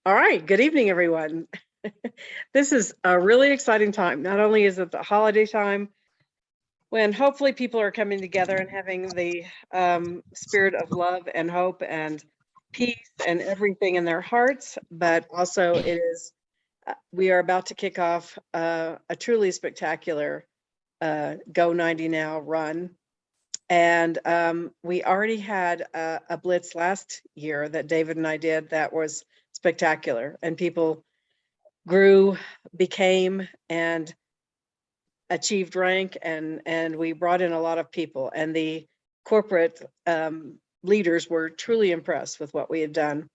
All right, good evening, everyone. This is a really exciting time. Not only is it the holiday time, when hopefully people are coming together and having the spirit of love and hope and peace and everything in their hearts, but also we are about to kick off a truly spectacular Go 90 Now run. And we already had a blitz last year that David and I did that was spectacular, and people grew, became, and achieved rank, and we brought in a lot of people, and the corporate leaders were truly impressed with what we had done.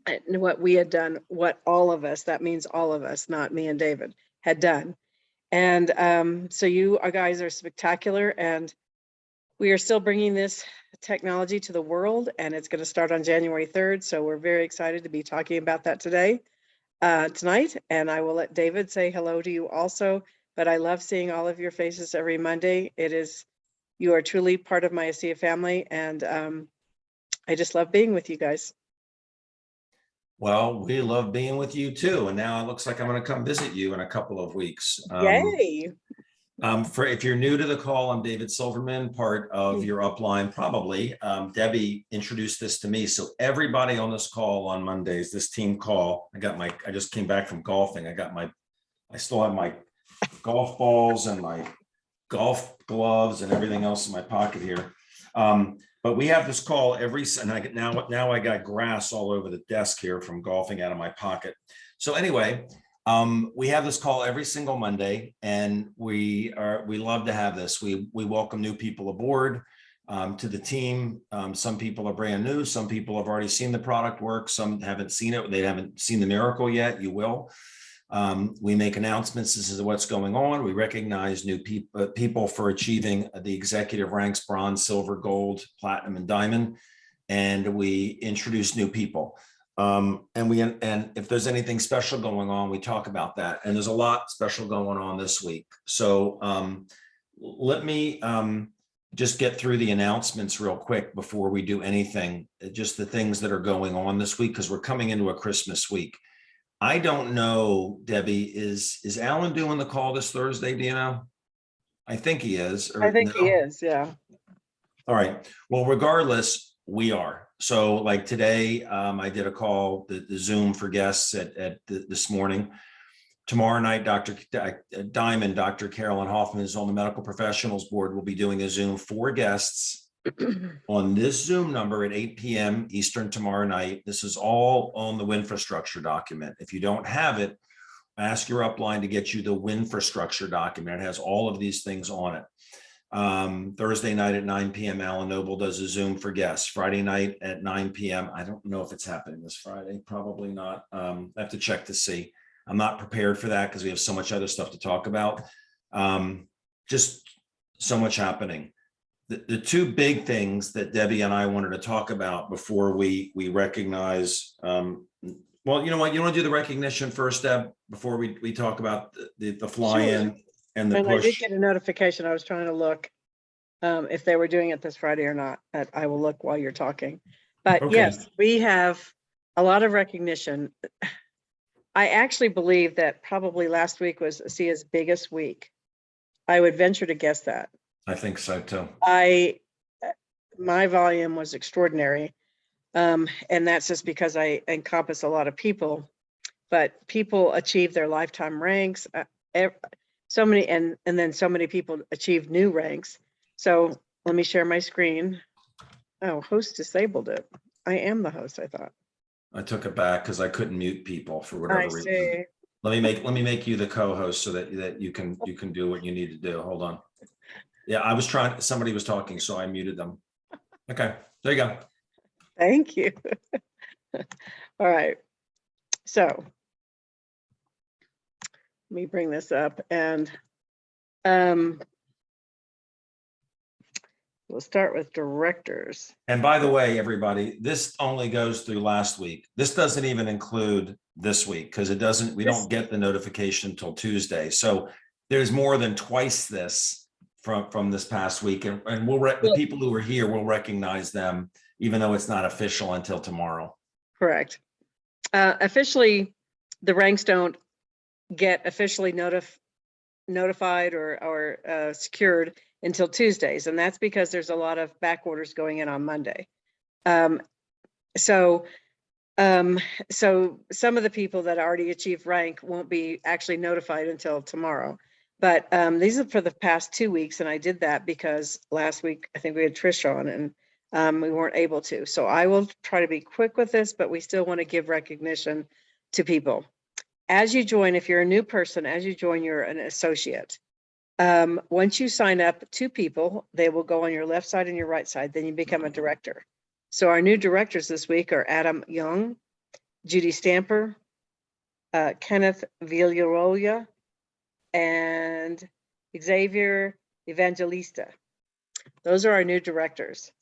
And what all of us, that means all of us, not me and David, had done. And so you guys are spectacular, and we are still bringing this technology to the world, and it's going to start on January 3rd. So we're very excited to be talking about that tonight. And I will let David say hello to you also. But I love seeing all of your faces every Monday. You are truly part of my ASEA family, and I just love being with you guys. Well, we love being with you too. And now it looks like I'm going to come visit you in a couple of weeks. Yay! If you're new to the call, I'm David Silverman, part of your upline, probably. Debbie introduced this to me. So everybody on this call on Mondays, this team call, I just came back from golfing. I still have my golf balls and my golf gloves and everything else in my pocket here. But we have this call now I got grass all over the desk here from golfing out of my pocket. So anyway, we have this call every single Monday, and we love to have this. We welcome new people aboard to the team. Some people are brand new. Some people have already seen the product work. Some haven't seen it. They haven't seen the miracle yet. You will. We make announcements. This is what's going on. We recognize new people for achieving the executive ranks: bronze, silver, gold, platinum, and diamond. And we introduce new people. And if there's anything special going on, we talk about that. And there's a lot special going on this week. So let me just get through the announcements real quick before we do anything, just the things that are going on this week, because we're coming into a Christmas week. I don't know, Debbie, is Alan doing the call this Thursday? Do you know? I think he is. I think he is, yeah. All right. Well, regardless, we are. So like today, I did a call, the Zoom for guests this morning. Tomorrow night, Dr. Diamond, Dr. Carolyn Hoffman is on the medical professionals board. We'll be doing a Zoom for guests on this Zoom number at 8 p.m. Eastern tomorrow night. This is all on the Winfrastructure document. If you don't have it, ask your upline to get you the Winfrastructure document. It has all of these things on it. Thursday night at 9 p.m. Alan Noble does a Zoom for guests. Friday night at 9 p.m. I don't know if it's happening this Friday. Probably not. I have to check to see. I'm not prepared for that because we have so much other stuff to talk about. Just so much happening. The two big things that Debbie and I wanted to talk about before we recognize, well, you know what, you want to do the recognition first, Deb, before we talk about the fly-in and the push? I did get a notification. I was trying to look if they were doing it this Friday or not. I will look while you're talking. But okay. Yes, we have a lot of recognition. I actually believe that probably last week was ASEA's biggest week. I would venture to guess that. I think so too. My volume was extraordinary. And that's just because I encompass a lot of people, but people achieve their lifetime ranks. So many, and then so many people achieve new ranks. So let me share my screen. Oh, host disabled it. I am the host, I thought. I took it back because I couldn't mute people for whatever reason. Let me make you the co-host so that you can do what you need to do. Hold on. Yeah, somebody was talking, so I muted them. Okay, there you go. Thank you. All right. So let me bring this up, and we'll start with directors. And by the way, everybody, this only goes through last week. This doesn't even include this week because we don't get the notification until Tuesday. So there's more than twice this from this past week, and the people who are here will recognize them even though it's not official until tomorrow. Correct. Officially, the ranks don't get officially notified or secured until Tuesdays, and that's because there's a lot of back orders going in on Monday. So some of the people that already achieved rank won't be actually notified until tomorrow. But these are for the past 2 weeks, and I did that because last week I think we had Trish on and we weren't able to. So I will try to be quick with this, but we still want to give recognition to people. As you join, if you're a new person, as you join, you're an associate. Once you sign up, 2 people, they will go on your left side and your right side, then you become a director. So our new directors this week are Adam Young, Judy Stamper, Kenneth Villaroya, and Xavier Evangelista. Those are our new directors.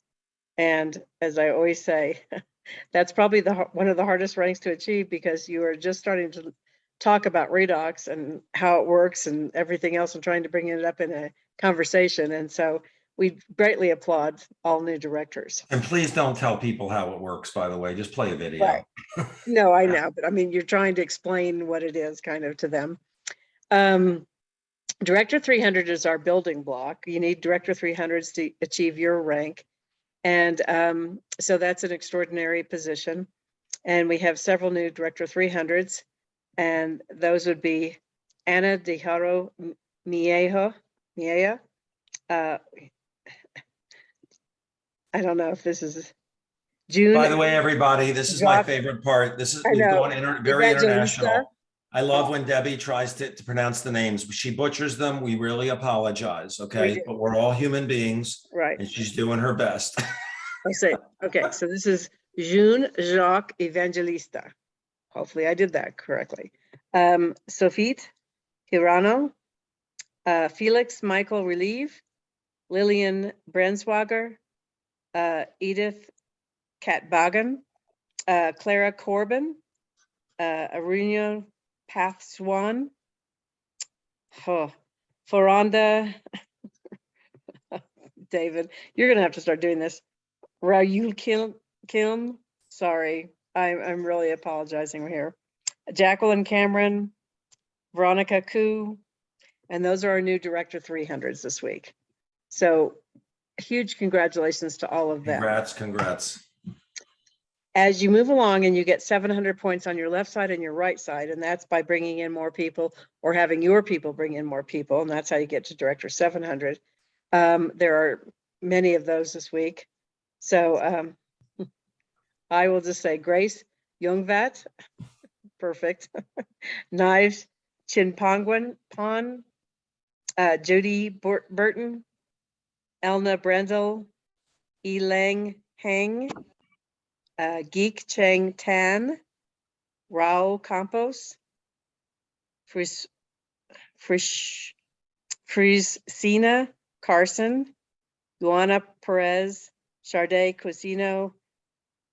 And as I always say, that's probably one of the hardest ranks to achieve, because you are just starting to talk about redox and how it works and everything else, and trying to bring it up in a conversation. And so we greatly applaud all new directors. And please don't tell people how it works, by the way, just play a video. Right. No, I know, but I mean, you're trying to explain what it is kind of to them. Director 300 is our building block. You need Director 300s to achieve your rank. And so that's an extraordinary position. And we have several new Director 300s, and those would be Anna DeHaro Miea. I don't know if this is June. By the way, everybody, this is my favorite part. This is, we've gone very international. I love when Debbie tries to pronounce the names. She butchers them. We really apologize, okay? But we're all human beings. Right. And she's doing her best. I say, okay, so this is June Jacques Evangelista. Hopefully I did that correctly. Sophie Hirano, Felix Michael Relieve, Lillian Brenswager, Edith Katbagan, Clara Corbin, Aruna Pathswan, Faranda, David, you're gonna have to start doing this. Raul Kim, sorry, I'm really apologizing here. Jacqueline Cameron, Veronica Koo, and those are our new Director 300s this week. So huge congratulations to all of them. Congrats. As you move along and you get 700 points on your left side and your right side, and that's by bringing in more people or having your people bring in more people, and that's how you get to Director 700. There are many of those this week. So I will just say Grace Youngvat, perfect. Knives Chinpongwan Pon, Judy Burton, Elna Brendel, Elang Heng, Geek Cheng Tan, Rao Campos, Frisina Carson, Luana Perez, Charday Cosino,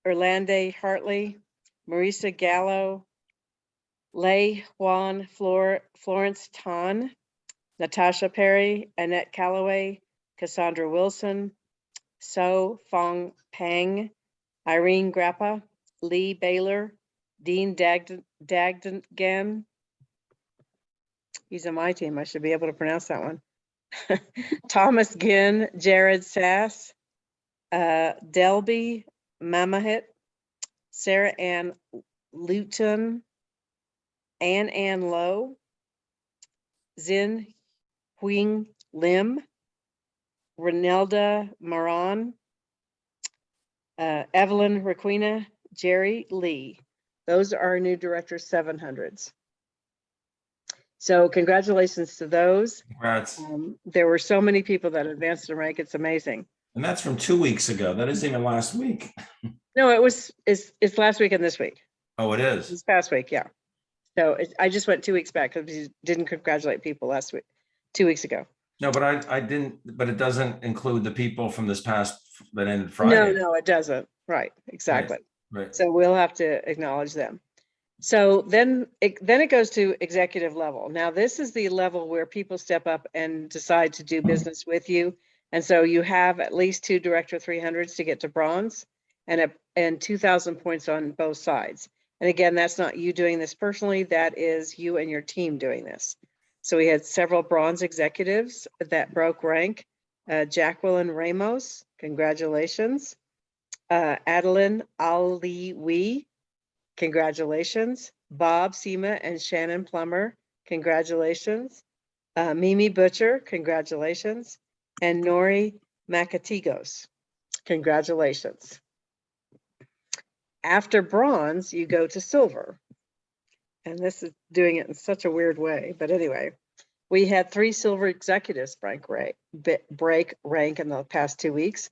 Erlande Hartley, Marisa Gallo, Lei Juan Florence Tan, Natasha Perry, Annette Calloway, Cassandra Wilson, So Fong Pang, Irene Grappa, Lee Baylor, Dean Dagdan. He's on my team. I should be able to pronounce that one. Thomas Ginn, Jared Sass, Delby Mamahit, Sarah Ann Luton, Ann Lowe, Zin Huing Lim, Renelda Maran, Evelyn Requena, Jerry Lee. Those are our new Director 700s. So congratulations to those. Congrats. There were so many people that advanced in rank. It's amazing. And that's from 2 weeks ago. That isn't even last week. No, it's last week and this week. Oh, it is. This past week, yeah. So I just went 2 weeks back because we didn't congratulate people last week, 2 weeks ago. No, but I didn't, but it doesn't include the people from this past that ended Friday. No, it doesn't. Right, exactly. Right. So we'll have to acknowledge them. So then it goes to executive level. Now, this is the level where people step up and decide to do business with you. And so you have at least 2 Director 300s to get to bronze. and 2,000 points on both sides. And again, that's not you doing this personally, that is you and your team doing this. So we had several bronze executives that broke rank. Jacqueline Ramos, congratulations. Adeline Aliwi, congratulations. Bob Seema and Shannon Plummer, congratulations. Mimi Butcher, congratulations. And Nori Makatigos, congratulations. After bronze, you go to silver. And this is doing it in such a weird way. But anyway, we had 3 silver executives break rank in the past 2 weeks.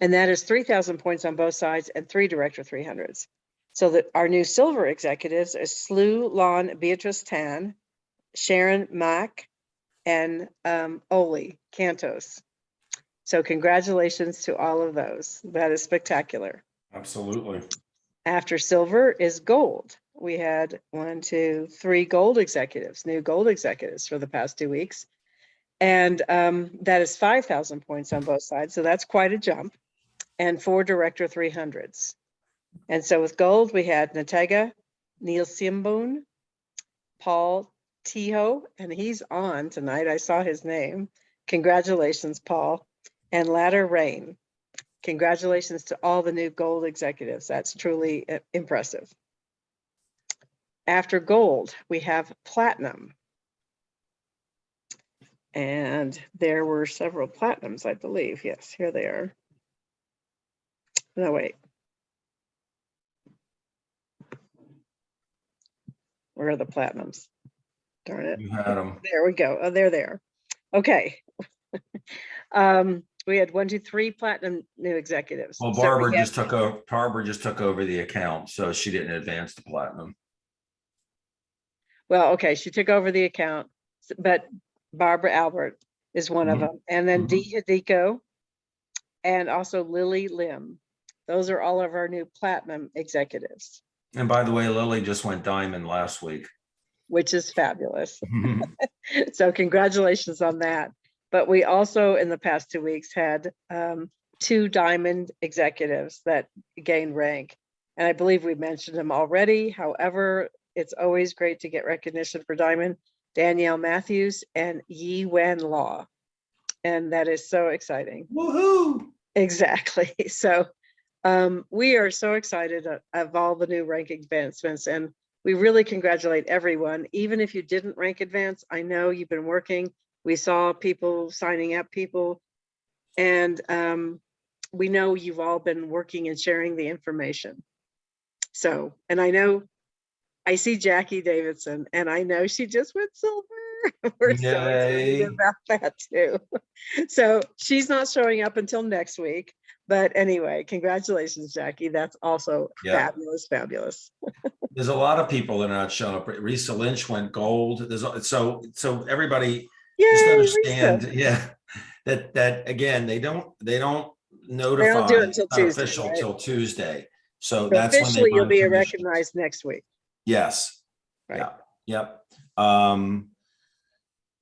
And that is 3,000 points on both sides and 3 Director 300s. So that our new silver executives is Slu Lon Beatrice Tan, Sharon Mack, and Oli Cantos. So congratulations to all of those. That is spectacular. Absolutely. After silver is gold. We had 1, 2, 3 gold executives, new gold executives for the past 2 weeks. And that is 5,000 points on both sides. So that's quite a jump. And 4 Director 300s. And so with gold, we had Natega, Neil Simbun, Paul Tiho, and he's on tonight. I saw his name. Congratulations, Paul. And Ladder Rain. Congratulations to all the new gold executives. That's truly impressive. After gold, we have platinum. And there were several platinums, I believe. Yes, here they are. No, wait. Where are the platinums? Darn it. You had them. There we go. Oh, there they are. Okay. We had 1, 2, 3 platinum new executives. Well, So Barbara we had- just took over the account, so she didn't advance to platinum. Well, okay, she took over the account, but Barbara Albert is one of them. And then Dee Hideko and also Lily Lim. Those are all of our new platinum executives, And by the way, Lily just went diamond last week. which is fabulous. So congratulations on that. But we also, in the past 2 weeks, had 2 diamond executives that gained rank. And I believe we mentioned them already. However, it's always great to get recognition for diamond. Danielle Matthews and Yi Wen Law. And that is so exciting. Woohoo! Exactly. So we are so excited of all the new rank advancements, and we really congratulate everyone. Even if you didn't rank advance, I know you've been working. We saw people signing up, and we know you've all been working and sharing the information. So, and I know, I see Jackie Davidson, and I know she just went silver. We're so excited Yay. about that too. So she's not showing up until next week. But anyway, congratulations, Jackie. That's also fabulous, fabulous. There's a lot of people that are not showing up. Risa Lynch went gold. So everybody just Yay, understand, Risa. that again, they don't notify They don't do it until Tuesday, official right? till Tuesday. So So that's when they officially you'll run be commissions. recognized next week. Yes. Right. Yep.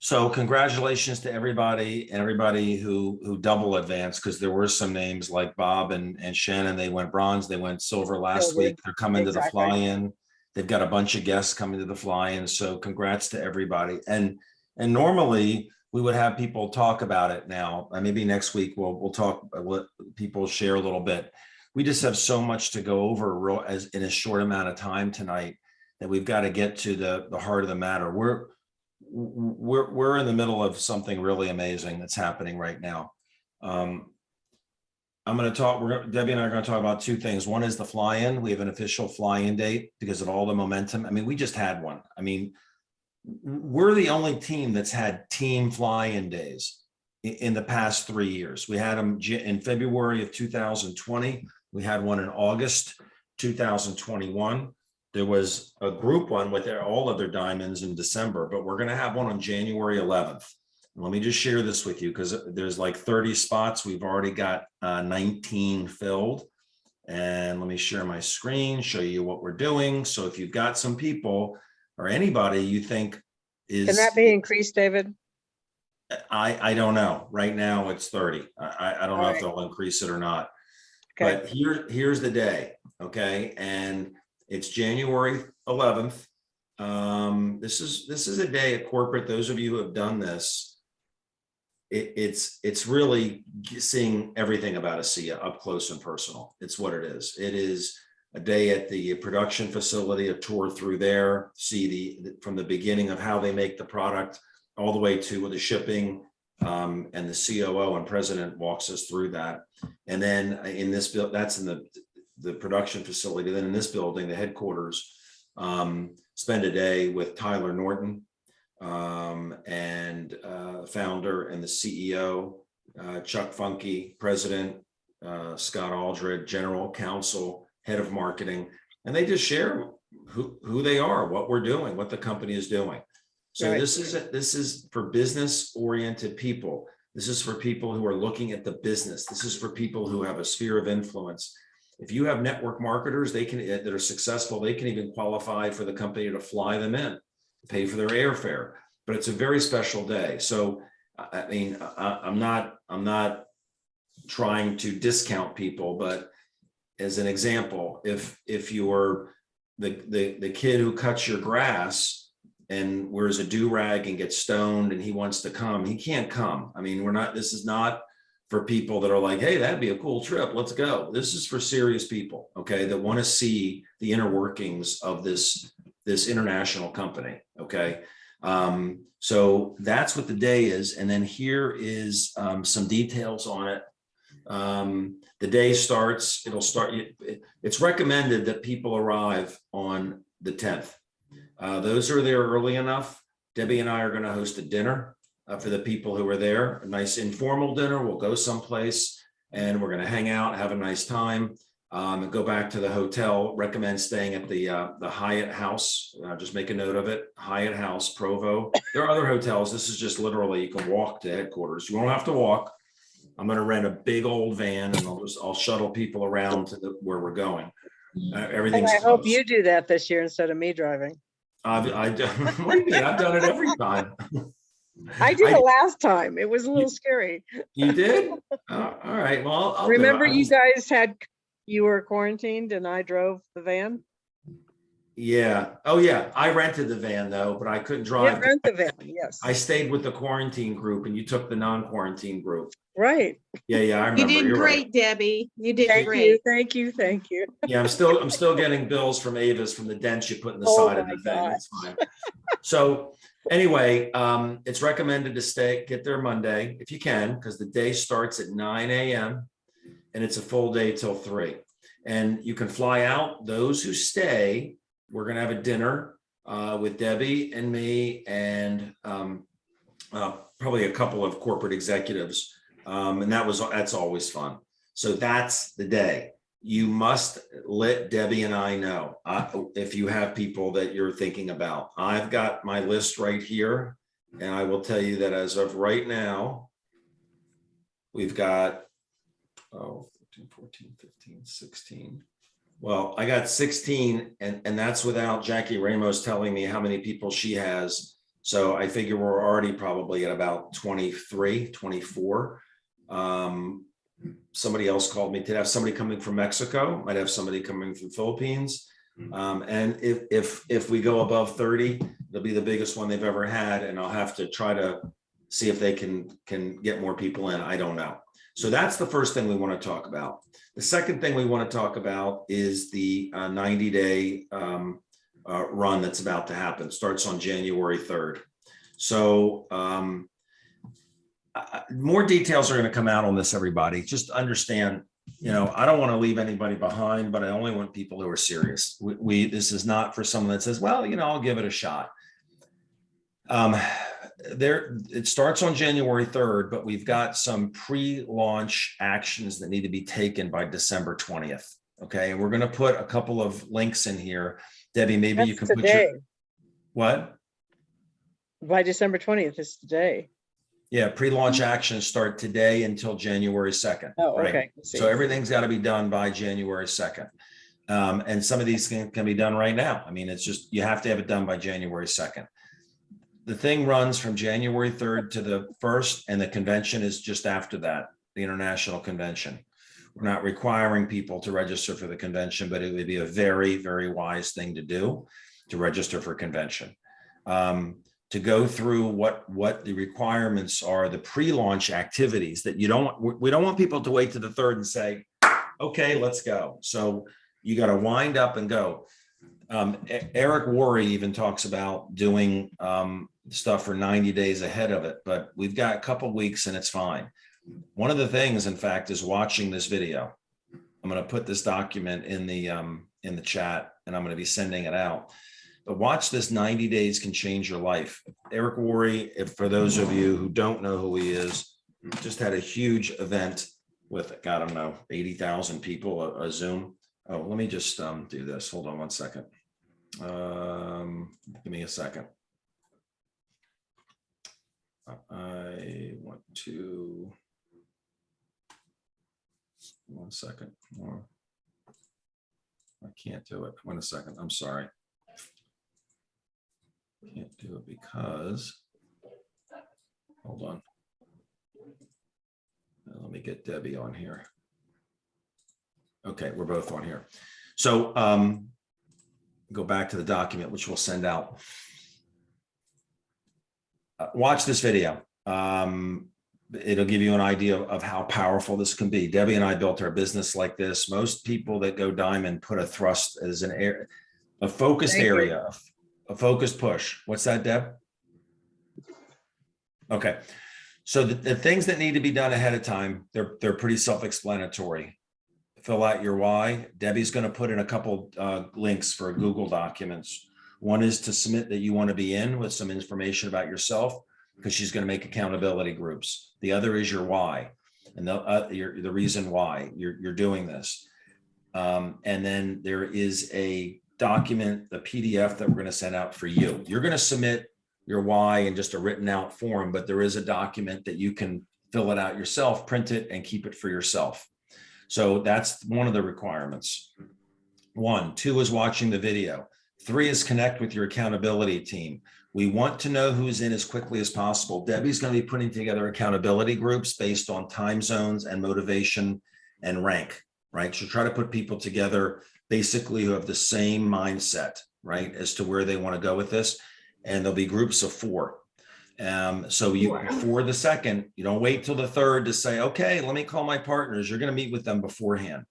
So congratulations to everybody who double advanced, because there were some names like Bob and Shannon. They went bronze, they went silver last week. They're coming to the fly-in. They've got a bunch of guests coming to the fly-in. So congrats to everybody. And normally we would have people talk about it now. Maybe next week we'll talk, let people share a little bit. We just have so much to go over in a short amount of time tonight that we've got to get to the heart of the matter. We're in the middle of something really amazing that's happening right now. I'm going to talk, Debbie and I are going to talk about 2 things. One is the fly-in. We have an official fly-in date because of all the momentum. I mean, we just had one. I mean, we're the only team that's had team fly-in days in the past 3 years. We had them in February of 2020. We had one in August 2021. There was a group one with all of their diamonds in December, but we're going to have one on January 11th. Let me just share this with you because there's like 30 spots. We've already got 19 filled. And let me share my screen, show you what we're doing. So if you've got some people or anybody you think is— Can that be increased, David? I don't know. Right now it's 30. I don't know if they'll increase it or not. Okay. But here's the day, okay? And it's January 11th. This is a day at corporate. Those of you who have done this, it's really seeing everything about ASEA up close and personal. It's what it is. It is a day at the production facility, a tour through there, see from the beginning of how they make the product all the way to the shipping, and the COO and president walks us through that. And then in this build, that's in the production facility. Then in this building, the headquarters, spend a day with Tyler Norton, and founder and the CEO, Chuck Funky, president, Scott Aldred, general counsel, head of marketing, and they just share who they are, what we're doing, what the company is doing. So Right. this is for business oriented people. This is for people who are looking at the business. This is for people who have a sphere of influence. If you have network marketers, that are successful, they can even qualify for the company to fly them in, pay for their airfare. But it's a very special day. So I mean, I'm not trying to discount people, but as an example, if you're the kid who cuts your grass and wears a do-rag and gets stoned and he wants to come, he can't come. I mean, this is not for people that are like, hey, that'd be a cool trip, let's go. This is for serious people, okay, that want to see the inner workings of this international company, okay? So that's what the day is. And then here is some details on it. The day starts, it's recommended that people arrive on the 10th. Those who are there early enough, Debbie and I are going to host a dinner for the people who are there, a nice informal dinner. We'll go someplace and we're going to hang out, have a nice time, and go back to the hotel. Recommend staying at the Hyatt House. Just make a note of it. Hyatt House, Provo. There are other hotels. This is just literally, you can walk to headquarters. You won't have to walk. I'm going to rent a big old van and I'll shuttle people around to where we're going. Everything's And I hope close. you do that this year instead of me driving. What do you mean? I've done it every time. I did it last time. It was a little scary. You did? All right. Well, I'll Remember, do it. you guys you were quarantined and I drove the van? Yeah. Oh, yeah. I rented the van though, but I couldn't You drive. rent the van, yes. I stayed with the quarantine group and you took the non-quarantine group. Right. Yeah, I remember. You did You're great, right. Debbie. You did Thank great. you, thank you, thank you. Yeah, I'm still getting bills from Avis from the dents you put in the Oh side of my the thing. God. It's fine. So anyway, it's recommended to get there Monday if you can, because the day starts at 9 a.m. and it's a full day till 3. And you can fly out. Those who stay, we're going to have a dinner with Debbie and me and probably a couple of corporate executives. And that's always fun. So that's the day. You must let Debbie and I know if you have people that you're thinking about. I've got my list right here. And I will tell you that as of right now, we've got 13, 14, 15, 16. Well, I got 16 and that's without Jackie Ramos telling me how many people she has. So I figure we're already probably at about 23, 24. Somebody else called me today. Have somebody coming from Mexico, might have somebody coming from Philippines. And if we go above 30, it'll be the biggest one they've ever had. And I'll have to try to see if they can get more people in. I don't know. So that's the first thing we want to talk about. The second thing we want to talk about is the 90-day run that's about to happen. Starts on January 3rd. So more details are going to come out on this, everybody. Just understand, I don't want to leave anybody behind, but I only want people who are serious. This is not for someone that says, well, I'll give it a shot. It starts on January 3rd, but we've got some pre-launch actions that need to be taken by December 20th. Okay. And we're going to put a couple of links in here. Debbie, maybe That's you can today. put what? By December 20th is today. Yeah. Pre-launch actions start today until January 2nd. Oh, right? okay. So everything's got to be done by January 2nd. And some of these can be done right now. I mean, it's just, you have to have it done by January 2nd. The thing runs from January 3rd to the 1st, and the convention is just after that, the international convention. We're not requiring people to register for the convention, but it would be a very, very wise thing to do to register for convention. To go through what the requirements are, the pre-launch activities that we don't want people to wait to the third and say, okay, let's go. So you got to wind up and go. Eric Worre even talks about doing stuff for 90 days ahead of it, but we've got a couple of weeks and it's fine. One of the things, in fact, is watching this video. I'm going to put this document in the chat, and I'm going to be sending it out. But watch this. 90 days can change your life. Eric Worre, for those of you who don't know who he is, just had a huge event with, God, I don't know, 80,000 people, a Zoom. Oh, let me just do this. Hold on one second. Give me a second. I want to, one second more. I can't do it. Wait a second. I'm sorry. Can't do it because, hold on. Let me get Debbie on here. Okay, we're both on here. So go back to the document, which we'll send out. Watch this video. It'll give you an idea of how powerful this can be. Debbie and I built our business like this. Most people that go diamond put a thrust as a focused area, a focused push. What's that, Deb? Okay. So the things that need to be done ahead of time, they're pretty self-explanatory. Fill out your why. Debbie's going to put in a couple links for Google documents. One is to submit that you want to be in with some information about yourself, because she's going to make accountability groups. The other is your why, and the reason why you're doing this. And then there is a document, the PDF that we're going to send out for you. You're going to submit your why in just a written out form, but there is a document that you can fill it out yourself, print it, and keep it for yourself. So that's one of the requirements. 1, 2 is watching the video. 3 is connect with your accountability team. We want to know who's in as quickly as possible. Debbie's going to be putting together accountability groups based on time zones and motivation and rank, right? She'll try to put people together basically who have the same mindset, right, as to where they want to go with this. And there'll be groups of 4. So before the second, you don't wait till the third to say, okay, let me call my partners. You're going to meet with them beforehand.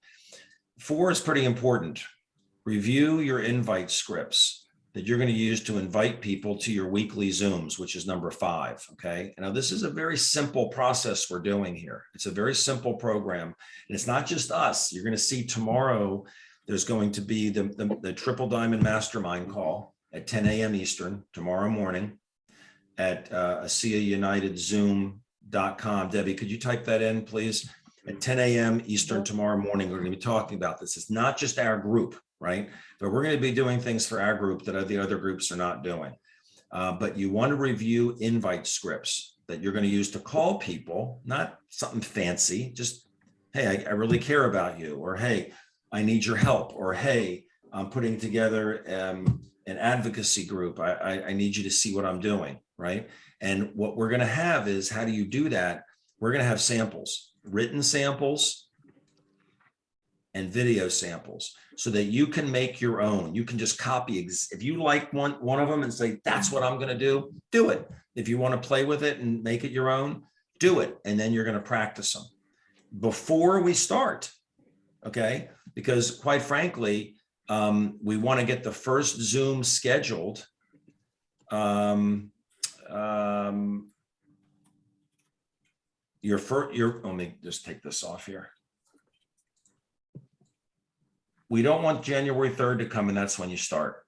4 is pretty important. Review your invite scripts that you're going to use to invite people to your weekly Zooms, which is number 5. Okay. Now, this is a very simple process we're doing here. It's a very simple program. And it's not just us. You're going to see tomorrow, there's going to be the Triple Diamond Mastermind call at 10 a.m. Eastern tomorrow morning at ASEAUnitedZoom.com. Debbie, could you type that in, please? At 10 a.m. Eastern tomorrow morning, we're going to be talking about this. It's not just our group, right? But we're going to be doing things for our group that the other groups are not doing. But you want to review invite scripts that you're going to use to call people, not something fancy, just, hey, I really care about you, or hey, I need your help, or hey, I'm putting together an advocacy group. I need you to see what I'm doing, right? And what we're going to have is, how do you do that? We're going to have samples, written samples and video samples, so that you can make your own. You can just copy. If you like one of them and say, that's what I'm going to do it. If you want to play with it and make it your own, do it. And then you're going to practice them before we start. Okay. Because quite frankly, we want to get the first Zoom scheduled. Let me just take this off here. We don't want January 3rd to come and that's when you start.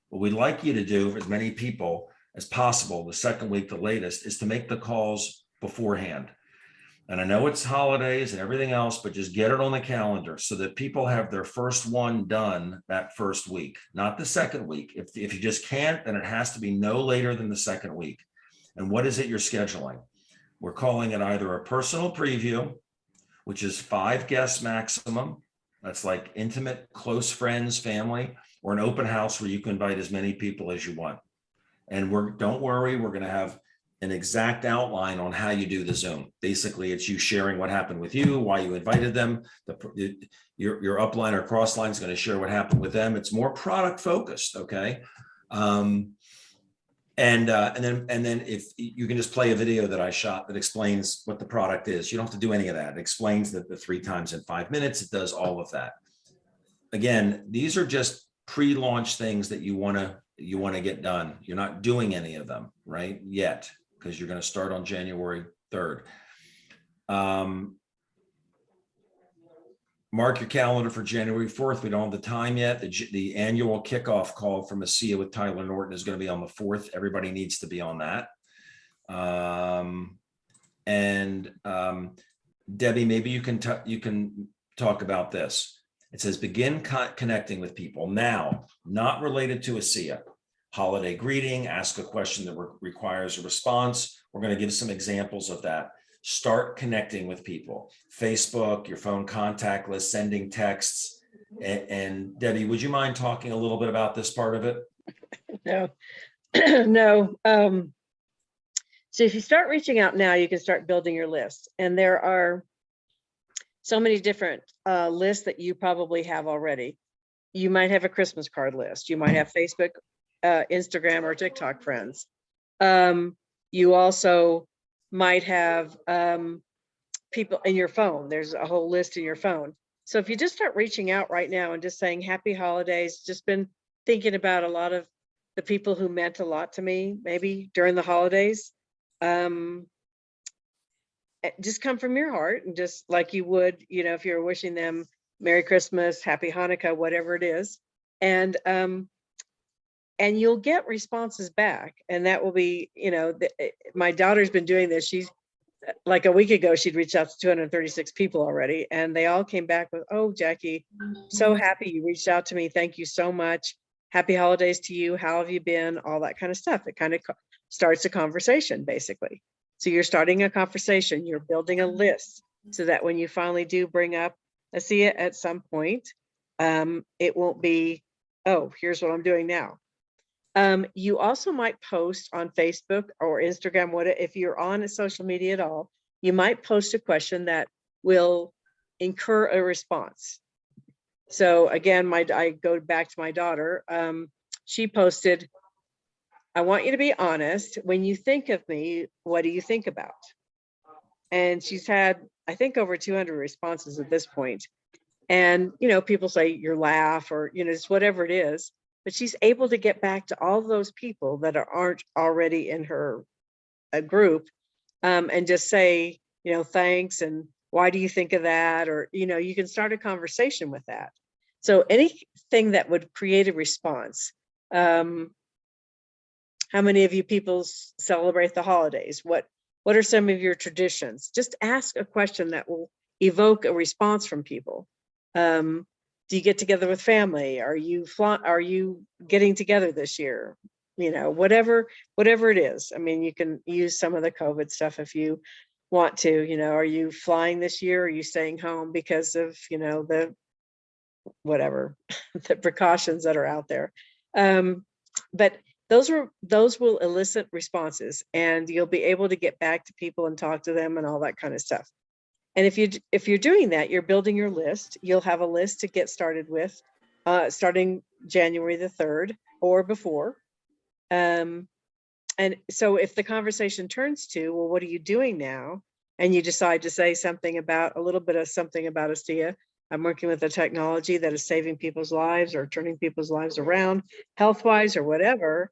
What we'd like you to do for as many people as possible, the second week, the latest, is to make the calls beforehand. And I know it's holidays and everything else, but just get it on the calendar so that people have their first one done that first week, not the second week. If you just can't, then it has to be no later than the second week. And what is it you're scheduling? We're calling it either a personal preview, which is 5 guests maximum. That's like intimate, close friends, family, or an open house where you can invite as many people as you want. And don't worry, we're going to have an exact outline on how you do the Zoom. Basically, it's you sharing what happened with you, why you invited them. Your upline or crossline is going to share what happened with them. It's more product focused, okay? And then if you can just play a video that I shot that explains what the product is. You don't have to do any of that. It explains that the 3 times in 5 minutes. It does all of that. Again, these are just pre-launch things that you want to get done. You're not doing any of them right yet, because you're going to start on January 3rd. Mark your calendar for January 4th. We don't have the time yet. The annual kickoff call from ASEA with Tyler Norton is going to be on the 4th. Everybody needs to be on that. Debbie, maybe you can talk about this. It says begin connecting with people now, not related to ASEA. Holiday greeting, ask a question that requires a response. We're going to give some examples of that. Start connecting with people. Facebook, your phone contact list, sending texts. And Debbie, would you mind talking a little bit about this part of it? No, no. So if you start reaching out now, you can start building your list. And there are so many different lists that you probably have already. You might have a Christmas card list. You might have Facebook, Instagram, or TikTok friends. You also might have people in your phone. There's a whole list in your phone. So if you just start reaching out right now and just saying happy holidays, just been thinking about a lot of the people who meant a lot to me, maybe during the holidays. Just come from your heart, and just like you would, if you're wishing them Merry Christmas, Happy Hanukkah, whatever it is. And you'll get responses back. And that will be, my daughter's been doing this. She's like a week ago, she'd reached out to 236 people already. And they all came back with, oh, Jackie, so happy you reached out to me. Thank you so much. Happy holidays to you. How have you been? All that kind of stuff. It kind of starts a conversation, basically. So you're starting a conversation. You're building a list so that when you finally do bring up ASEA at some point, it won't be, oh, here's what I'm doing now. You also might post on Facebook or Instagram. If you're on social media at all, you might post a question that will incur a response. So again, I go back to my daughter. She posted, I want you to be honest. When you think of me, what do you think about? And she's had, I think, over 200 responses at this point. And, people say your laugh or, just whatever it is. But she's able to get back to all those people that aren't already in her group, and just say, thanks, and why do you think of that? Or, you can start a conversation with that. So anything that would create a response. How many of you people celebrate the holidays? What are some of your traditions? Just ask a question that will evoke a response from people. Do you get together with family? Are you getting together this year? Whatever it is. I mean, you can use some of the COVID stuff if you want to. Are you flying this year? Are you staying home because of the whatever the precautions that are out there? But those will elicit responses, and you'll be able to get back to people and talk to them and all that kind of stuff. And if you're doing that, you're building your list. You'll have a list to get started with, starting January the 3rd or before. And so if the conversation turns to, well, what are you doing now? And you decide to say something about ASEA. I'm working with a technology that is saving people's lives or turning people's lives around health-wise or whatever.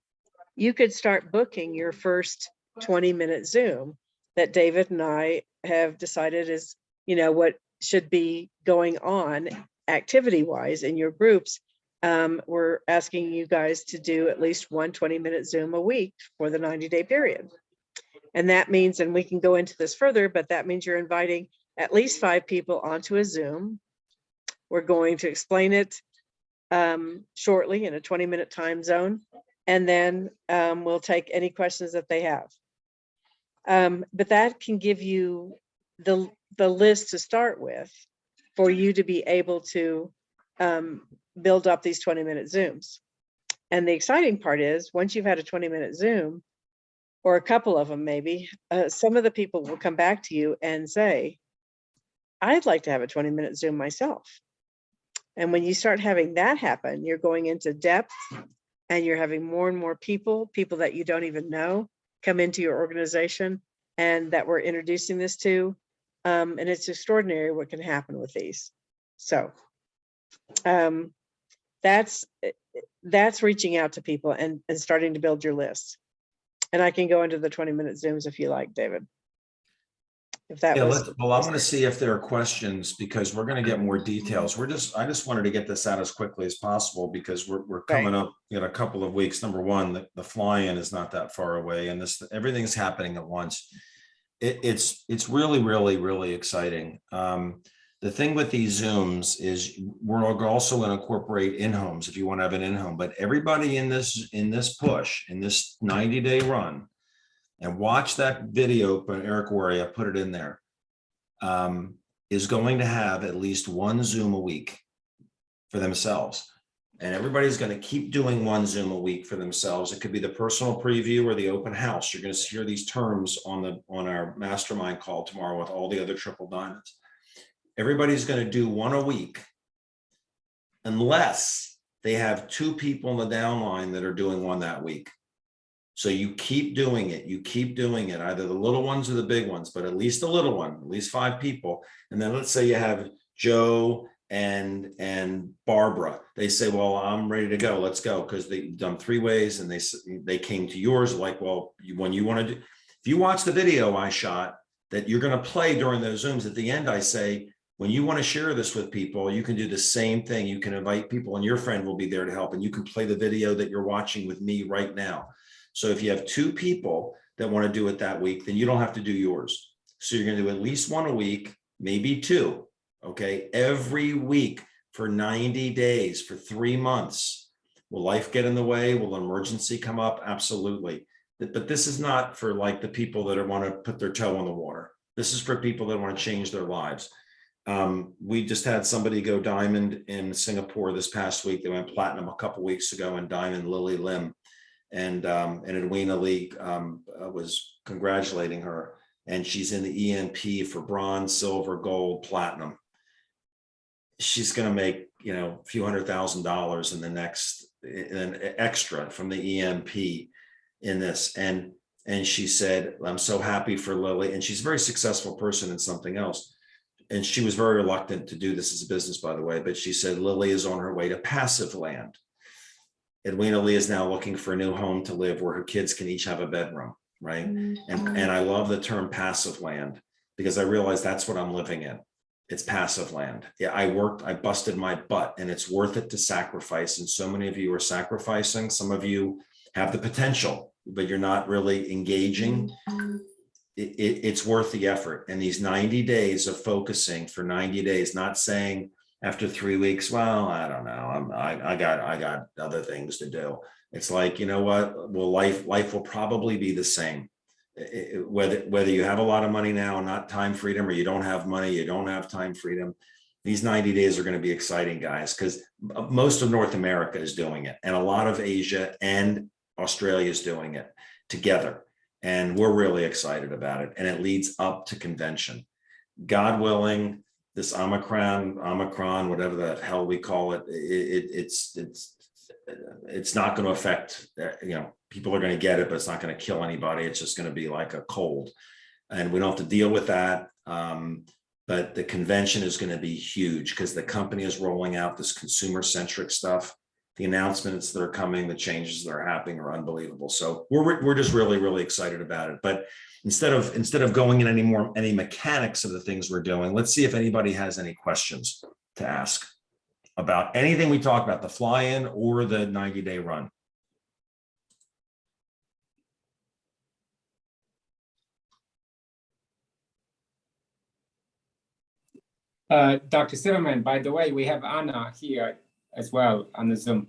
You could start booking your first 20-minute Zoom that David and I have decided is, what should be going on activity-wise in your groups. We're asking you guys to do at least one 20-minute Zoom a week for the 90-day period. And that means, and we can go into this further, but that means you're inviting at least 5 people onto a Zoom. We're going to explain it shortly in a 20-minute time zone. And then we'll take any questions that they have. But that can give you the list to start with for you to be able to build up these 20-minute Zooms. And the exciting part is, once you've had a 20-minute Zoom, or a couple of them maybe, some of the people will come back to you and say, I'd like to have a 20-minute Zoom myself. And when you start having that happen, you're going into depth and you're having more and more people that you don't even know come into your organization and that we're introducing this to. And it's extraordinary what can happen with these. So that's reaching out to people and starting to build your list. And I can go into the 20-minute Zooms if you like, David. If that was. Well, I'm going to see if there are questions because we're going to get more details. I just wanted to get this out as quickly as possible because we're coming up in a couple of weeks. Number one, the fly-in is not that far away, and everything's happening at once. It's really, really, really exciting. The thing with these Zooms is we're also going to incorporate in-homes if you want to have an in-home, but everybody in this push, in this 90-day run, and watch that video, Eric Warria put it in there, is going to have at least one Zoom a week for themselves. And everybody's going to keep doing one Zoom a week for themselves. It could be the personal preview or the open house. You're going to hear these terms on our mastermind call tomorrow with all the other triple diamonds. Everybody's going to do one a week unless they have two people in the downline that are doing one that week. So you keep doing it. You keep doing it, either the little ones or the big ones, but at least a little one, at least 5 people. And then let's say you have Joe and Barbara. They say, well, I'm ready to go. Let's go. Because they've done 3 ways and they came to yours like, well, when you want to do, if you watch the video I shot that you're going to play during those Zooms, at the end, I say, when you want to share this with people, you can do the same thing. You can invite people and your friend will be there to help. And you can play the video that you're watching with me right now. So if you have 2 people that want to do it that week, then you don't have to do yours. So you're going to do at least one a week, maybe 2, okay, every week for 90 days, for 3 months. Will life get in the way? Will an emergency come up? Absolutely. But this is not for like the people that want to put their toe in the water. This is for people that want to change their lives. We just had somebody go diamond in Singapore this past week. They went platinum a couple weeks ago, and diamond Lily Lim. And Edwina Lee was congratulating her, and she's in the ENP for bronze, silver, gold, platinum. She's going to make, a few $100,000 in the next extra from the EMP in this. And she said, I'm so happy for Lily. And she's a very successful person in something else. And she was very reluctant to do this as a business, by the way, but she said Lily is on her way to passive land. Edwina Lee is now looking for a new home to live where her kids can each have a bedroom, right? And I love the term passive land because I realize that's what I'm living in. It's passive land. Yeah, I busted my butt, and it's worth it to sacrifice. And so many of you are sacrificing. Some of you have the potential, but you're not really engaging. It's worth the effort. And these 90 days of focusing for 90 days, not saying after 3 weeks, well, I don't know, I got other things to do. It's like, you know what? Well, life will probably be the same. Whether you have a lot of money now and not time freedom, or you don't have money, you don't have time freedom. These 90 days are going to be exciting, guys, because most of North America is doing it, and a lot of Asia and Australia is doing it together. And we're really excited about it. And it leads up to convention. God willing, this Omicron, whatever the hell we call it, it's not going to affect, people are going to get it, but it's not going to kill anybody. It's just going to be like a cold, and we don't have to deal with that. But the convention is going to be huge because the company is rolling out this consumer-centric stuff. The announcements that are coming, the changes that are happening are unbelievable. So we're just really, really excited about it. But instead of going in any mechanics of the things we're doing, let's see if anybody has any questions to ask about anything we talk about, the fly-in or the 90-day run. Dr. Silverman, by the way, we have Anna here as well on the Zoom.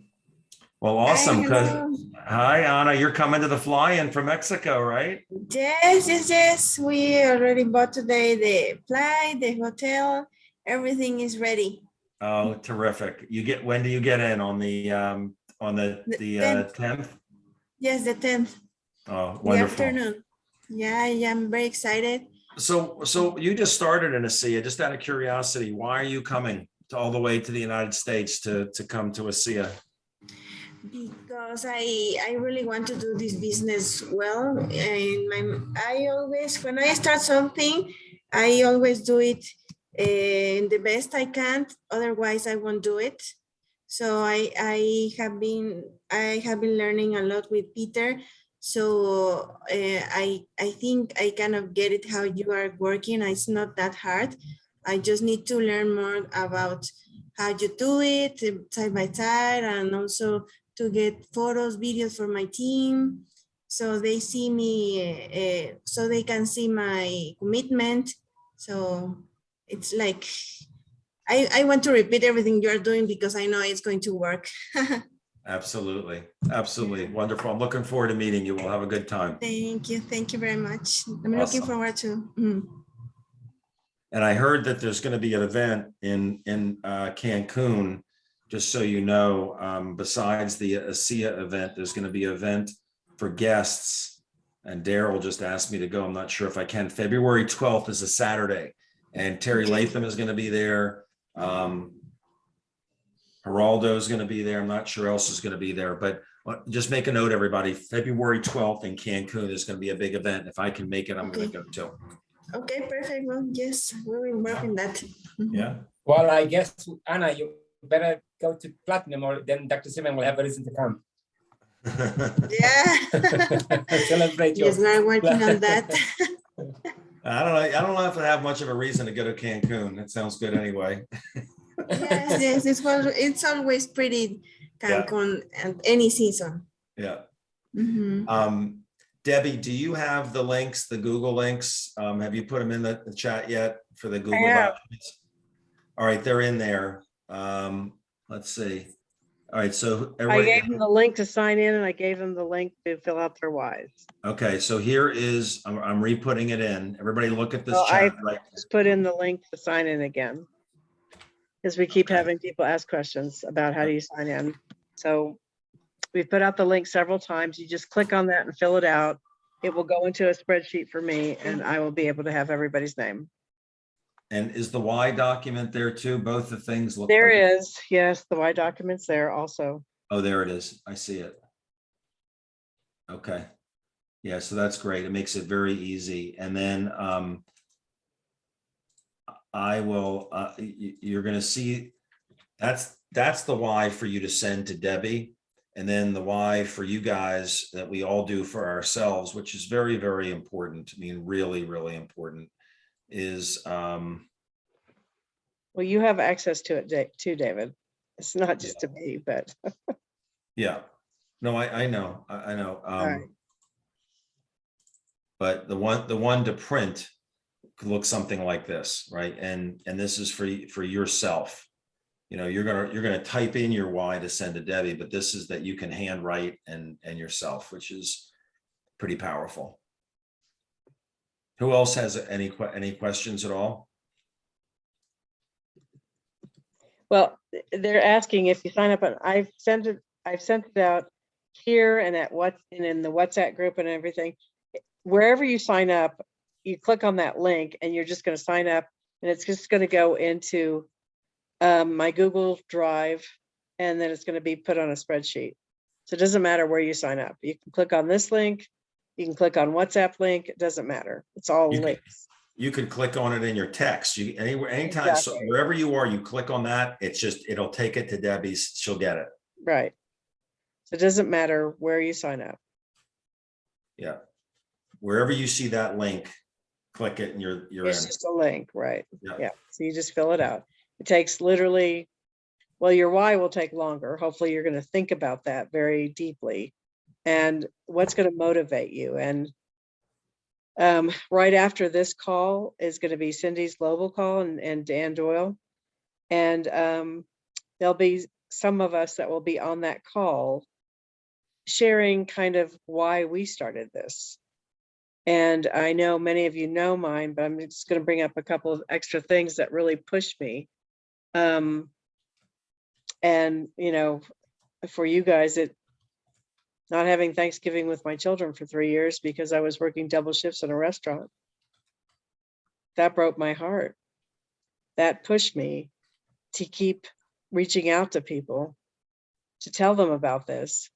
Well, awesome. Hi, Hi, Anna, you're coming to the fly-in from Mexico, right? yes. We already bought today the flight, the hotel. Everything is ready. Oh, terrific. When do you get in? On the 10th? Yes, the 10th. Oh, the wonderful. afternoon. Yeah, I'm very excited. So you just started in ASEA, just out of curiosity, why are you coming to all the way to the United States to come to ASEA? Because I really want to do this business well, and I always, when I start something, I always do it in the best I can. Otherwise, I won't do it. So I have been learning a lot with Peter. So I think I kind of get it how you are working. It's not that hard. I just need to learn more about how you do it side by side, and also to get photos, videos for my team, so they see me, so they can see my commitment. So it's like, I want to repeat everything you're doing because I know it's going to work. Absolutely. Absolutely. Wonderful. I'm looking forward to meeting you. We'll have a good time. Thank you. Thank you very much. I'm looking Awesome. forward to. And I heard that there's going to be an event in Cancun, just so you know, besides the ASEA event, there's going to be an event for guests. And Daryl just asked me to go. I'm not sure if I can. February 12th is a Saturday. And Terry Okay. Latham is going to be there. Geraldo is going to be there. I'm not sure else is going to be there, but just make a note, everybody. February 12th in Cancun is going to be a big event. If I can make it, I'm going to go too. Okay, perfect. Well, yes, we will work on that. Yeah. Well, I guess, Anna, you better go to platinum, or then Dr. Simon will have a reason to come. Yeah. Celebrate your. Yes, we're working on that. I don't know if I have much of a reason to go to Cancun. That sounds good anyway. Yes, it's always pretty Cancun and any season. Yeah. Mhm. Debbie, do you have the links, the Google links? Have you put them in the chat yet for the Google have. documents? All right, they're in there. Let's see. All right, so I everybody, gave them the link to sign in and I gave them the link to fill out their Ys. okay, so here is, I'm re-putting it in. Everybody look at this So I chat, right? just put in the link to sign in again. Because we keep Okay. having people ask questions about how do you sign in. So we've put out the link several times. You just click on that and fill it out. It will go into a spreadsheet for me and I will be able to have everybody's name. And is the Y document there too? Both the things look There like. is, yes, the Y document's there also. Oh, there it is. I see it. Okay. Yeah, so that's great. It makes it very easy. And then I will, you're going to see, that's the Y for you to send to Debbie. And then the Y for you guys that we all do for ourselves, which is very, very important. I mean, really, really important is, Well, you have access to it too, David. It's not just to me, but. yeah, no, I know, I know. Right. But the one to print could look something like this, right? And this is for yourself. You know, you're gonna type in your Y to send to Debbie, but this is that you can handwrite and yourself, which is pretty powerful. Who else has any questions at all? Well, they're asking if you sign up, and I've sent it out here and in the WhatsApp group and everything. Wherever you sign up, you click on that link and you're just going to sign up, and it's just going to go into my Google Drive, and then it's going to be put on a spreadsheet. So it doesn't matter where you sign up. You can click on this link, you can click on WhatsApp link. It doesn't matter. It's all links. You could click on it in your text. You anytime, Exactly. so wherever you are, you click on that. It'll take it to Debbie's. She'll get it. Right. So it doesn't matter where you sign up. Yeah. Wherever you see that link, click it and you're It's in. just a link, right? Yeah. Yeah. So you just fill it out. It takes literally, well, your why will take longer. Hopefully you're going to think about that very deeply and what's going to motivate you. And right after this call is going to be Cindy's global call and Dan Doyle. And there'll be some of us that will be on that call sharing kind of why we started this. And I know many of you know mine, but I'm just going to bring up a couple of extra things that really pushed me. And, you know, for you guys, not having Thanksgiving with my children for 3 years because I was working double shifts in a restaurant. That broke my heart. That pushed me to keep reaching out to people, to tell them about this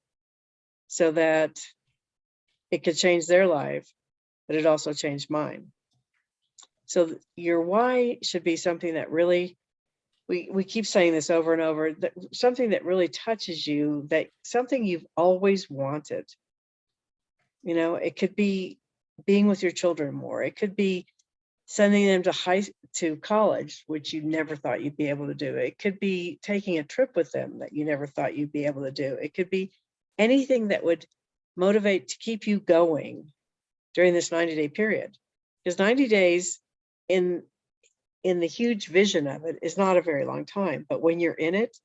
so that it could change their life, but it also changed mine. So your why should be something that really, we keep saying this over and over, that something that really touches you, that something you've always wanted. You know, it could be being with your children more. It could be sending them to college, which you never thought you'd be able to do. It could be taking a trip with them that you never thought you'd be able to do. It could be anything that would motivate to keep you going during this 90-day period. Because 90 days in the huge vision of it is not a very long time, but when you're in it,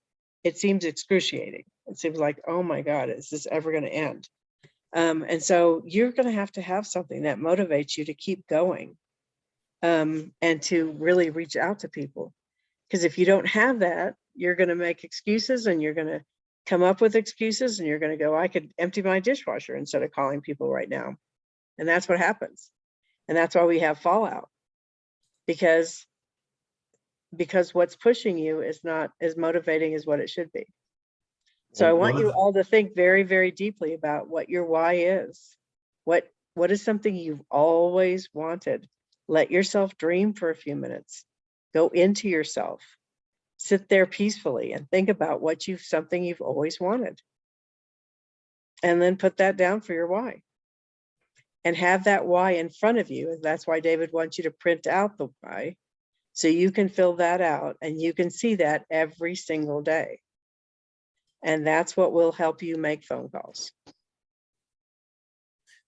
it seems excruciating. It seems like, oh my God, is this ever going to end? And so you're going to have something that motivates you to keep going. And to really reach out to people. Because if you don't have that, you're going to make excuses, and you're going to come up with excuses, and you're going to go, I could empty my dishwasher instead of calling people right now. And that's what happens. And that's why we have fallout, because what's pushing you is not as motivating as what it should be. So I want you all to think very, very deeply about what your why is. What is something you've always wanted? Let yourself dream for a few minutes. Go into yourself. Sit there peacefully and think about something you've always wanted. And then put that down for your why. And have that why in front of you. And that's why David wants you to print out the why, so you can fill that out and you can see that every single day. And that's what will help you make phone calls.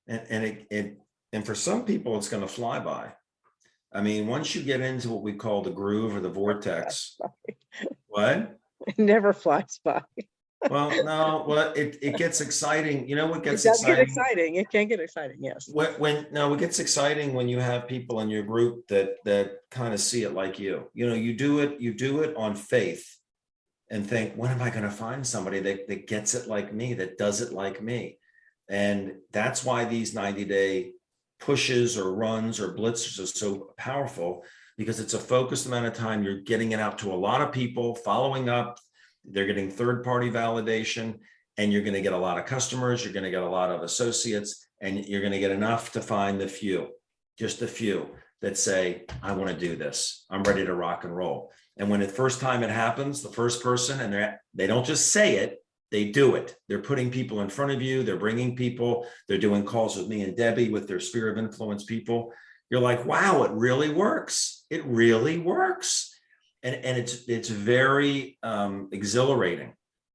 And for some people, it's going to fly by. I mean, once you get into what we call the groove or the vortex, what? It never flies by. Well, no, well, it gets exciting. You know what gets It does exciting? get exciting. It can get exciting, yes. It gets exciting when you have people in your group that kind of see it like you. You know, you do it on faith and think, when am I going to find somebody that gets it like me, that does it like me? And that's why these 90-day pushes or runs or blitzes are so powerful, because it's a focused amount of time. You're getting it out to a lot of people, following up. They're getting third-party validation, and you're going to get a lot of customers. You're going to get a lot of associates, and you're going to get enough to find the few, just a few that say, I want to do this. I'm ready to rock and roll. And when the first time it happens, the first person, and they don't just say it, they do it. They're putting people in front of you. They're bringing people. They're doing calls with me and Debbie with their sphere of influence people. You're like, wow, it really works. It really works. And it's very exhilarating.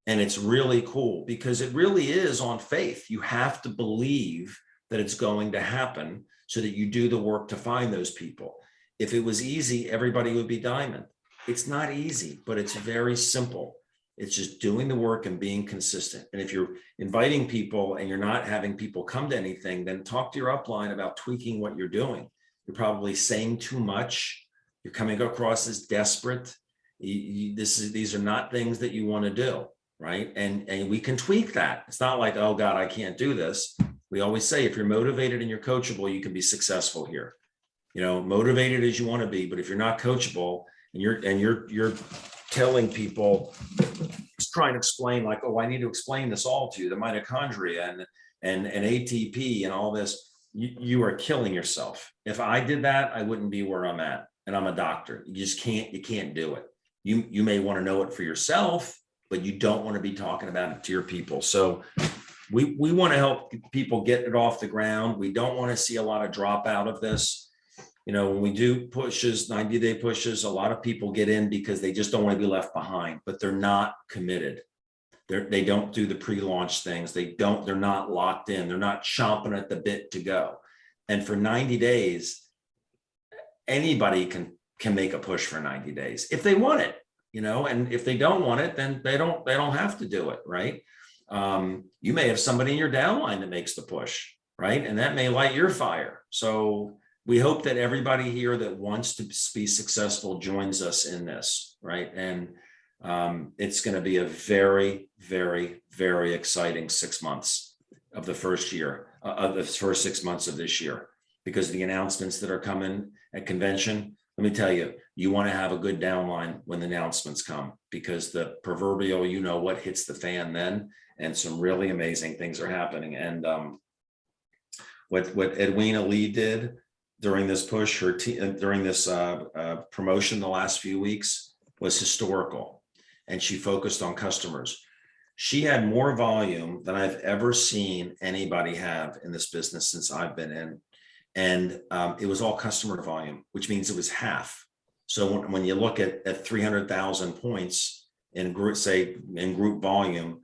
And it's really cool, because it really is on faith. You have to believe that it's going to happen so that you do the work to find those people. If it was easy, everybody would be diamond. It's not easy, but it's very simple. It's just doing the work and being consistent. And if you're inviting people and you're not having people come to anything, then talk to your upline about tweaking what you're doing. You're probably saying too much. You're coming across as desperate. These are not things that you want to do, right? And we can tweak that. It's not like, oh God, I can't do this. We always say, if you're motivated and you're coachable, you can be successful here. You know, motivated as you want to be, but if you're not coachable and you're telling people, trying to explain like, oh, I need to explain this all to you, the mitochondria and ATP and all this, you are killing yourself. If I did that, I wouldn't be where I'm at. And I'm a doctor. You can't do it. You may want to know it for yourself, but you don't want to be talking about it to your people. So we want to help people get it off the ground. We don't want to see a lot of dropout of this. You know, when we do pushes, 90-day pushes, a lot of people get in because they just don't want to be left behind, but they're not committed. They don't do the pre-launch things. They're not locked in. They're not chomping at the bit to go. And for 90 days, anybody can make a push for 90 days if they want it, you know, and if they don't want it, then they don't have to do it. Right. You may have somebody in your downline that makes the push, right? And that may light your fire. So we hope that everybody here that wants to be successful joins us in this, right? And it's going to be a very, very, very exciting 6 months. of the first year, of the first 6 months of this year, because of the announcements that are coming at convention. Let me tell you, you want to have a good downline when the announcements come, because the proverbial, you know what hits the fan then, and some really amazing things are happening. And what Edwina Lee did during this push, during this promotion the last few weeks was historical, and she focused on customers. She had more volume than I've ever seen anybody have in this business since I've been in. And it was all customer volume, which means it was half. So when you look at 300,000 points in group, say in group volume,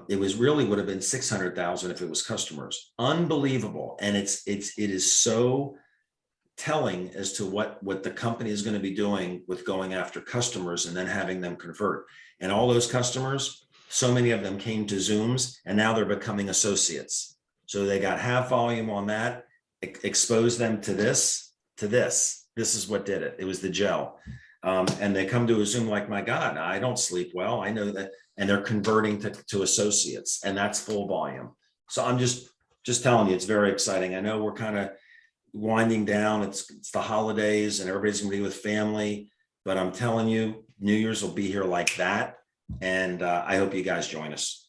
it was really would have been 600,000 if it was customers. Unbelievable. And it is so telling as to what the company is going to be doing with going after customers and then having them convert. And all those customers, so many of them came to Zooms, and now they're becoming associates. So they got half volume on that, expose them to this. This is what did it. It was the gel. And they come to a Zoom like, my God, I don't sleep well. I know that. And they're converting to associates, and that's full volume. So I'm just telling you, it's very exciting. I know we're kind of winding down. It's the holidays and everybody's gonna be with family, but I'm telling you, New Year's will be here like that. And I hope you guys join us.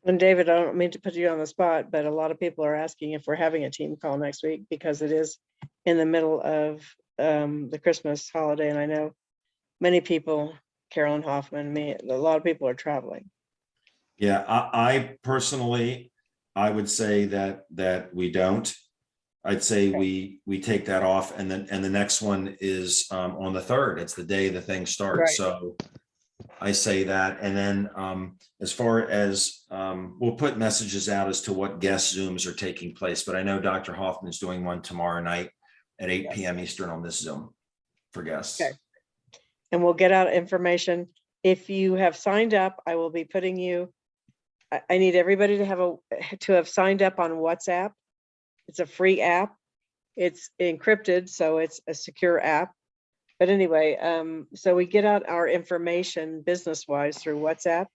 And David, I don't mean to put you on the spot, but a lot of people are asking if we're having a team call next week, because it is in the middle of the Christmas holiday. And I know many people, Carolyn Hoffman, me, a lot of people are traveling. Yeah, I personally, I would say that we don't. I'd say we take that off, and the next one is on the 3rd. It's the day the thing starts. Right. So I say that. And then as far as we'll put messages out as to what guest Zooms are taking place, but I know Dr. Hoffman's doing one tomorrow night at 8 p.m. Eastern on this Zoom for guests. Okay. And we'll get out information. If you have signed up, I will be putting you, I need everybody to have signed up on WhatsApp. It's a free app. It's encrypted, so it's a secure app. But anyway, so we get out our information business-wise through WhatsApp,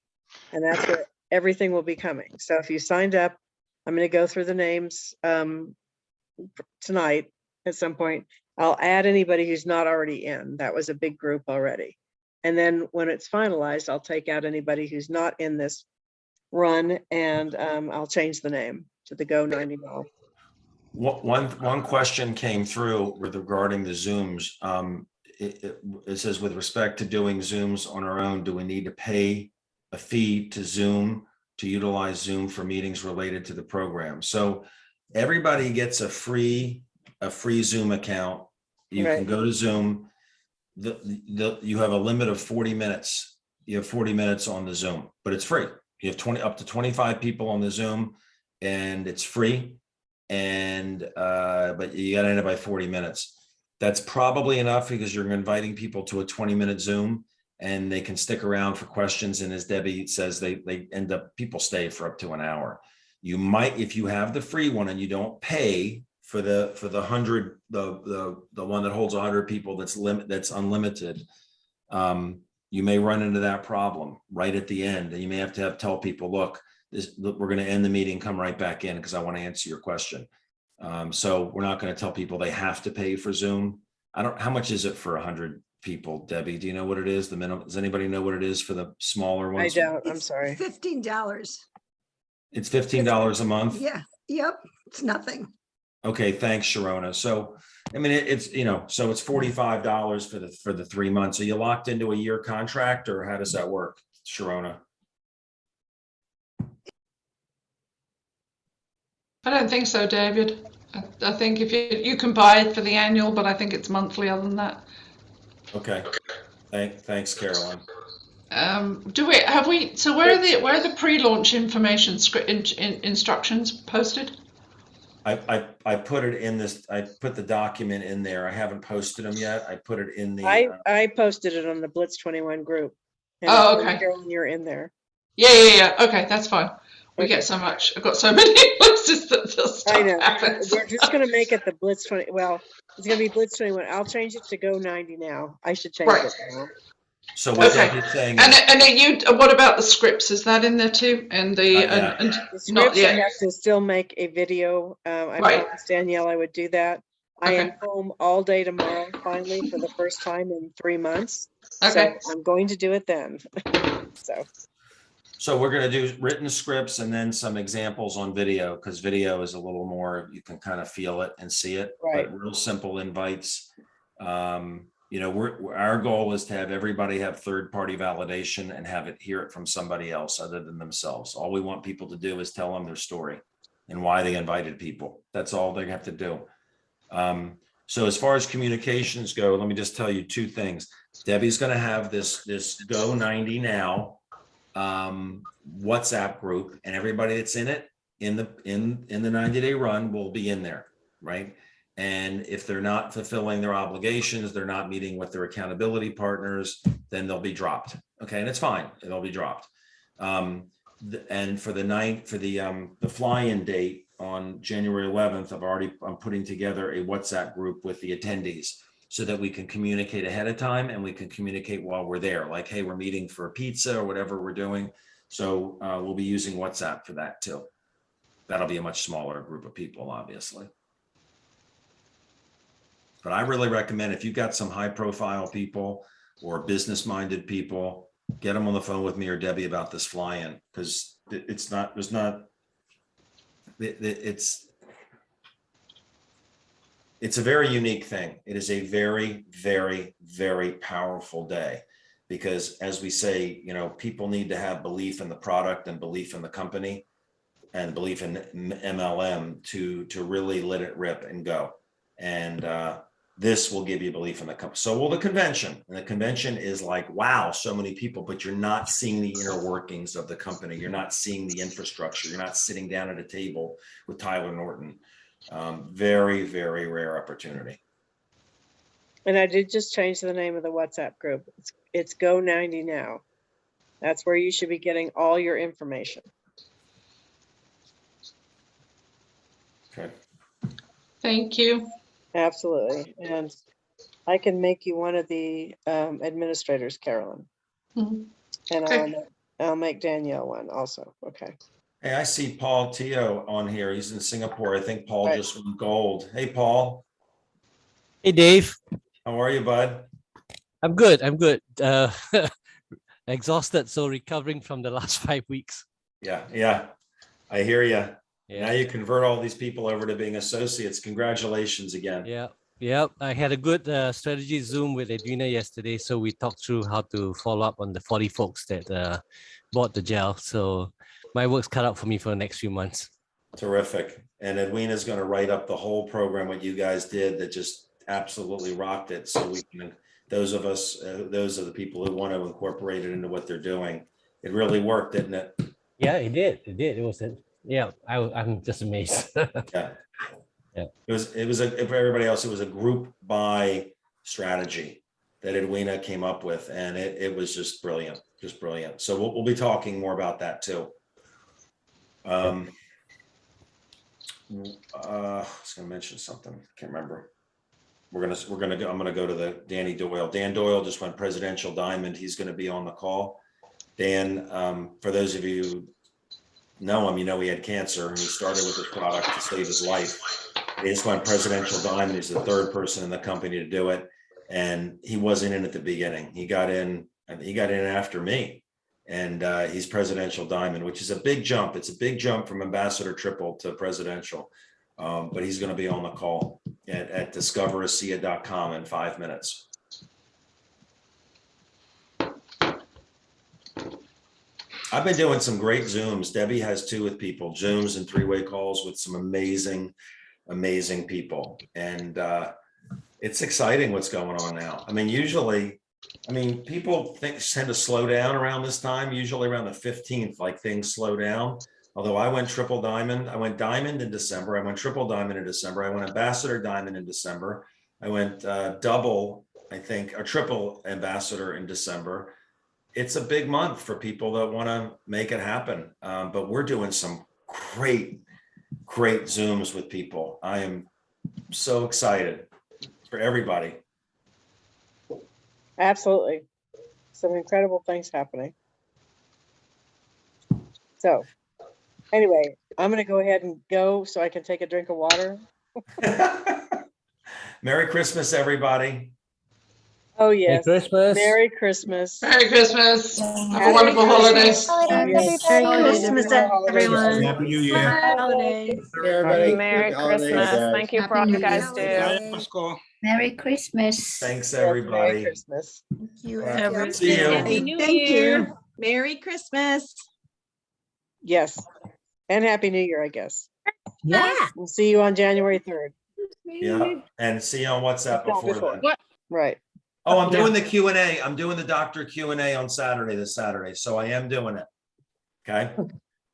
and that's where everything will be coming. So if you signed up, I'm going to go through the names tonight at some point. I'll add anybody who's not already in. That was a big group already. And then when it's finalized, I'll take out anybody who's not in this run, and I'll change the name to the Go 90 Mile. One question came through regarding the Zooms. It says, with respect to doing Zooms on our own, do we need to pay a fee to Zoom to utilize Zoom for meetings related to the program? So everybody gets a free Zoom account. You Right. can go to Zoom. You have a limit of 40 minutes. You have 40 minutes on the Zoom, but it's free. You have up to 25 people on the Zoom, and it's free. And but you got to end it by 40 minutes. That's probably enough, because you're inviting people to a 20-minute Zoom, and they can stick around for questions. And as Debbie says, they end up, people stay for up to an hour. You might, if you have the free one and you don't pay for the 100, the one that holds 100 people, that's unlimited, you may run into that problem right at the end, and you may have to tell people, look, we're going to end the meeting, come right back in, because I want to answer your question. So we're not going to tell people they have to pay for Zoom. How much is it for 100 people? Debbie, do you know what it is? The minimum? Does anybody know what it is for the smaller ones? I don't, I'm sorry. $15. It's $15 a month? Yeah, yep, it's nothing. Okay, thanks, Sharona. So, I mean, it's, so it's $45 for the 3 months. Are you locked into a year contract, or how does that work, Sharona? I don't think so, David. I think if you can buy it for the annual, but I think it's monthly other than that. Okay. Thanks, Caroline. So where are the pre-launch information instructions posted? I put it in this, I put the document in there. I haven't posted them yet. I put it in the. I posted it on the Blitz 21 group. And Oh, okay. Carolyn, you're in there. Yeah. Okay, that's fine. We get so much. I've got so many places that this stuff I know. happens. We're just going to make it the Blitz 20. Well, it's going to be Blitz 21. I'll change it to Go 90 now. I should change it now. So what Okay. Debbie's saying And is, and are you? What about the scripts? Is that in there too? And the Not yet. and The not scripts, I yet. have to still make a video. I Right. promised Danielle I would do that. I am Okay. home all day tomorrow, finally, for the first time in 3 months. Okay. So I'm going to do it then. so we're gonna do written scripts and then some examples on video, because video is a little more, you can kind of feel it and see it, Right. but real simple invites. You know, our goal is to have everybody have third-party validation and have it hear it from somebody else other than themselves. All we want people to do is tell them their story and why they invited people. That's all they have to do. So as far as communications go, let me just tell you two things. Debbie's going to have this Go 90 Now WhatsApp group, and everybody that's in it in the 90-day run will be in there, right? And if they're not fulfilling their obligations, they're not meeting with their accountability partners, then they'll be dropped. Okay, and it's fine; they'll be dropped. And for the fly-in date on January 11th, I'm putting together a WhatsApp group with the attendees so that we can communicate ahead of time and we can communicate while we're there. Like, hey, we're meeting for a pizza or whatever we're doing. So we'll be using WhatsApp for that too. That'll be a much smaller group of people, obviously. But I really recommend, if you've got some high profile people or business minded people, get them on the phone with me or Debbie about this fly-in, because it's a very unique thing. It is a very, very, very powerful day, because as we say, you know, people need to have belief in the product and belief in the company and belief in MLM to really let it rip and go. And this will give you belief in the company. So will the convention. And the convention is like, wow, so many people, but you're not seeing the inner workings of the company. You're not seeing the infrastructure. You're not sitting down at a table with Tyler Norton. Very, very rare opportunity. And I did just change the name of the WhatsApp group. It's Go 90 Now. That's where you should be getting all your information. Okay. Thank you. Absolutely. And I can make you one of the administrators, Carolyn. Mhm. And Okay. I'll make Danielle one also. Okay. Hey, I see Paul Teo on here. He's in Singapore. I think Paul Right. just won gold. Hey, Paul. Hey, Dave. How are you, bud? I'm good. I'm good. Exhausted, so recovering from the last 5 weeks. Yeah. I hear you. Yeah. Now you convert all these people over to being associates. Congratulations again. Yeah. I had a good strategy Zoom with Edwina yesterday, so we talked through how to follow up on the 40 folks that bought the gel. So my work's cut out for me for the next few months. Terrific. And Edwina's going to write up the whole program, what you guys did, that just absolutely rocked it. So we can, those of the people who want to incorporate it into what they're doing. It really worked, didn't it? Yeah, it did. It was I'm just amazed. Yeah. Yeah. It was for everybody else, it was a group buy strategy that Edwina came up with, and it was just brilliant. So we'll be talking more about that too. I was going to mention something. Can't remember. I'm going to go to the Danny Doyle. Dan Doyle just went Presidential Diamond. He's going to be on the call. Dan, for those of you who know him, you know he had cancer and he started with this product to save his life. He just went Presidential Diamond. He's the third person in the company to do it, and he wasn't in at the beginning. He got in after me, and he's Presidential Diamond, which is a big jump. It's a big jump from Ambassador Triple to Presidential, but he's going to be on the call at discoverasia.com in 5 minutes. I've been doing some great Zooms. Debbie has 2 with people, Zooms and 3-way calls with some amazing people. And it's exciting what's going on now. I mean, people tend to slow down around this time, usually around the 15th, like things slow down. Although I went triple diamond, I went diamond in December, I went triple diamond in December, I went ambassador diamond in December, I went double, I think, or triple ambassador in December. It's a big month for people that want to make it happen. But we're doing some great Zooms with people. I am so excited for everybody. Absolutely. some incredible things happening. So anyway, I'm going to go ahead and go so I can take a drink of water. Merry Christmas, everybody. Oh, yes. Christmas. Merry Christmas. Merry Christmas. Have a Happy wonderful Christmas. holiday. Yes. Merry Christmas, everyone. Happy New Year. Holidays. Everybody. Merry Christmas. Thank you for all you guys do. Merry Christmas. Thanks, Yes, Merry everybody. Christmas. Thank you. Right. See you. Happy New Year. Merry Christmas. Yes. And Happy New Year, I guess. Yeah. We'll see you on January 3rd. Yeah, and see you on WhatsApp before then. Right. Oh, I'm doing the Q&A. I'm doing the doctor Q&A on this Saturday. So I am doing it. Okay.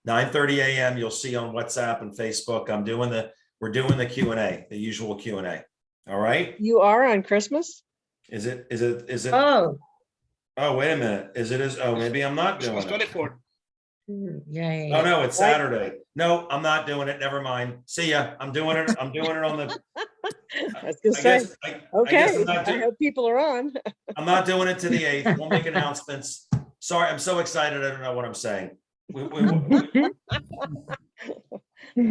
9:30 a.m. You'll see on WhatsApp and Facebook. We're doing the Q&A, the usual Q&A. All right. You are on Christmas? Is it? Oh, Oh, wait a minute. Oh, maybe I'm not doing it. 24. Yay. Oh, no, it's Saturday. No, I'm not doing it. Never mind. See ya. I'm doing it on the, I was gonna I say, guess, I guess okay, I'm not I hope people are on. I'm not doing it to the 8th. We'll make announcements. Sorry, I'm so excited. I don't know what I'm saying. We'll He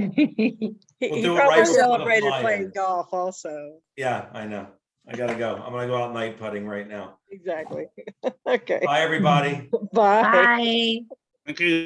do it probably right before the celebrated fly-in. playing golf also. Yeah, I know. I gotta go. I'm gonna go out night putting right now. Exactly. Okay, Bye, everybody. bye. Bye. Thank you.